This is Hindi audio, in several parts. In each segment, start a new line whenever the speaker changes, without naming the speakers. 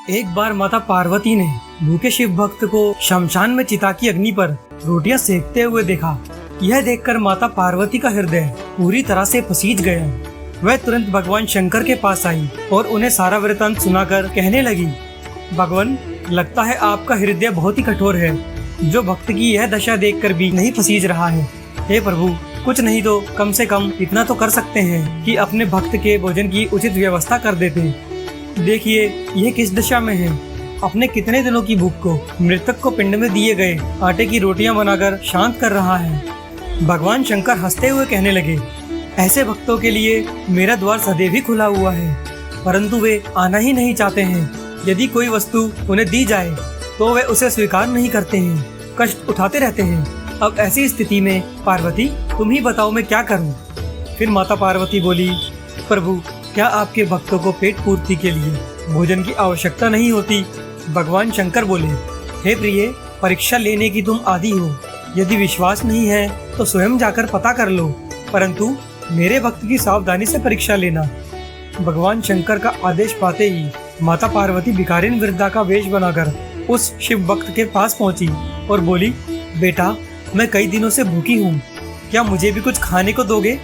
एक बार माता पार्वती ने भूखे शिव भक्त को शमशान में चिता की अग्नि पर रोटियां सेकते हुए देखा। यह देखकर माता पार्वती का हृदय पूरी तरह से पसीज गया। वह तुरंत भगवान शंकर के पास आई और उन्हें सारा वृतांत सुनाकर कहने लगी, भगवान, लगता है आपका हृदय बहुत ही कठोर है, जो भक्त की यह दशा देखकर भी नहीं पसीज रहा है। हे प्रभु, कुछ नहीं तो कम से कम इतना तो कर सकते हैं कि अपने भक्त के भोजन की उचित व्यवस्था कर देते। देखिए यह किस दशा में है। अपने कितने दिनों की भूख को मृतक को पिंड में दिए गए आटे की रोटियां बनाकर शांत कर रहा है। भगवान शंकर हंसते हुए कहने लगे, ऐसे भक्तों के लिए मेरा द्वार सदैव ही खुला हुआ है, परंतु वे आना ही नहीं चाहते हैं। यदि कोई वस्तु उन्हें दी जाए तो वे उसे स्वीकार नहीं करते हैं, कष्ट उठाते रहते हैं। अब ऐसी स्थिति में पार्वती, तुम ही बताओ मैं क्या करूं? फिर माता पार्वती बोली, प्रभु, क्या आपके भक्तों को पेट पूर्ति के लिए भोजन की आवश्यकता नहीं होती? भगवान शंकर बोले, हे प्रिय, परीक्षा लेने की तुम आदी हो। यदि विश्वास नहीं है तो स्वयं जाकर पता कर लो, परंतु मेरे भक्त की सावधानी से परीक्षा लेना। भगवान शंकर का आदेश पाते ही माता पार्वती भिखारिन वृद्धा का वेश बनाकर उस शिव भक्त के पास पहुंची और बोली, बेटा, मैं कई दिनों से भूखी हूँ, क्या मुझे भी कुछ खाने को दोगे?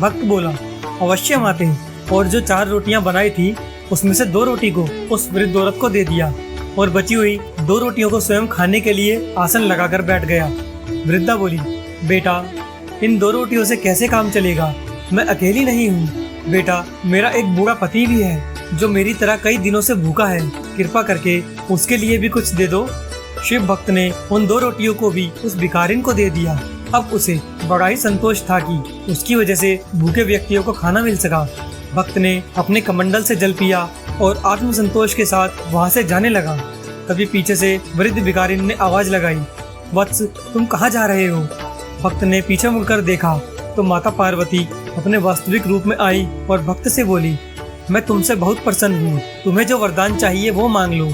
भक्त बोला, अवश्य माते। और जो 4 रोटियां बनाई थी उसमें से 2 रोटी को उस वृद्ध औरत को दे दिया और बची हुई 2 रोटियों को स्वयं खाने के लिए आसन लगाकर बैठ गया। वृद्धा बोली, बेटा, इन 2 रोटियों से कैसे काम चलेगा? मैं अकेली नहीं हूँ बेटा, मेरा एक बूढ़ा पति भी है जो मेरी तरह कई दिनों से भूखा है, कृपा करके उसके लिए भी कुछ दे दो। शिव भक्त ने उन 2 रोटियों को भी उस भिखारिन को दे दिया। अब उसे बड़ा ही संतोष था कि उसकी वजह से भूखे व्यक्तियों को खाना मिल सका। भक्त ने अपने कमंडल से जल पिया और आत्मसंतोष के साथ वहां से जाने लगा। तभी पीछे से वृद्ध भिखारिन ने आवाज लगाई, वत्स, तुम कहाँ जा रहे हो? भक्त ने पीछे मुड़कर देखा तो माता पार्वती अपने वास्तविक रूप में आई और भक्त से बोली, मैं तुमसे बहुत प्रसन्न हूँ, तुम्हें जो वरदान चाहिए वो मांग लो।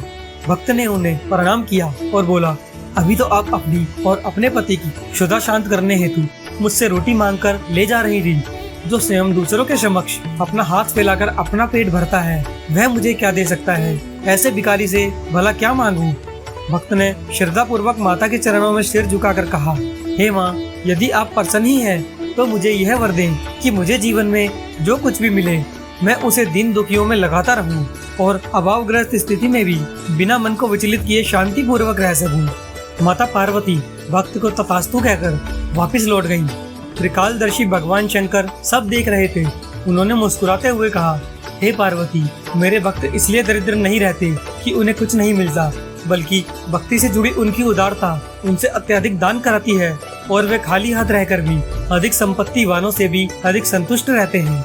भक्त ने उन्हें प्रणाम किया और बोला, अभी तो आप अपनी और अपने पति की क्षुधा शांत करने हेतु मुझसे रोटी मांगकर ले जा रही थी। जो स्वयं दूसरों के समक्ष अपना हाथ फैलाकर अपना पेट भरता है, वह मुझे क्या दे सकता है? ऐसे भिखारी से भला क्या मांगूं? भक्त ने श्रद्धा पूर्वक माता के चरणों में सिर झुकाकर कहा, हे माँ, यदि आप प्रसन्न ही हैं तो मुझे यह वर दें कि मुझे जीवन में जो कुछ भी मिले मैं उसे दीन दुखियों में लगाता रहूं और अभावग्रस्त स्थिति में भी बिना मन को विचलित किए शांति पूर्वक रह सकूं। माता पार्वती भक्त को तथास्तु कहकर वापस लौट गयी। त्रिकालदर्शी भगवान शंकर सब देख रहे थे। उन्होंने मुस्कुराते हुए कहा, हे पार्वती, मेरे भक्त इसलिए दरिद्र नहीं रहते कि उन्हें कुछ नहीं मिलता, बल्कि भक्ति से जुड़ी उनकी उदारता उनसे अत्यधिक दान कराती है और वे खाली हाथ रहकर भी अधिक संपत्ति वालों से भी अधिक संतुष्ट रहते हैं।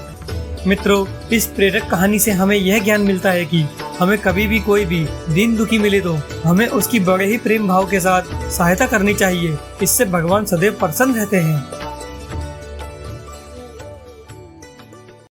मित्रों, इस प्रेरक कहानी से हमें यह ज्ञान मिलता है कि हमें कभी भी कोई भी दीन दुखी मिले तो हमें उसकी बड़े ही प्रेम भाव के साथ सहायता करनी चाहिए। इससे भगवान सदैव प्रसन्न रहते हैं।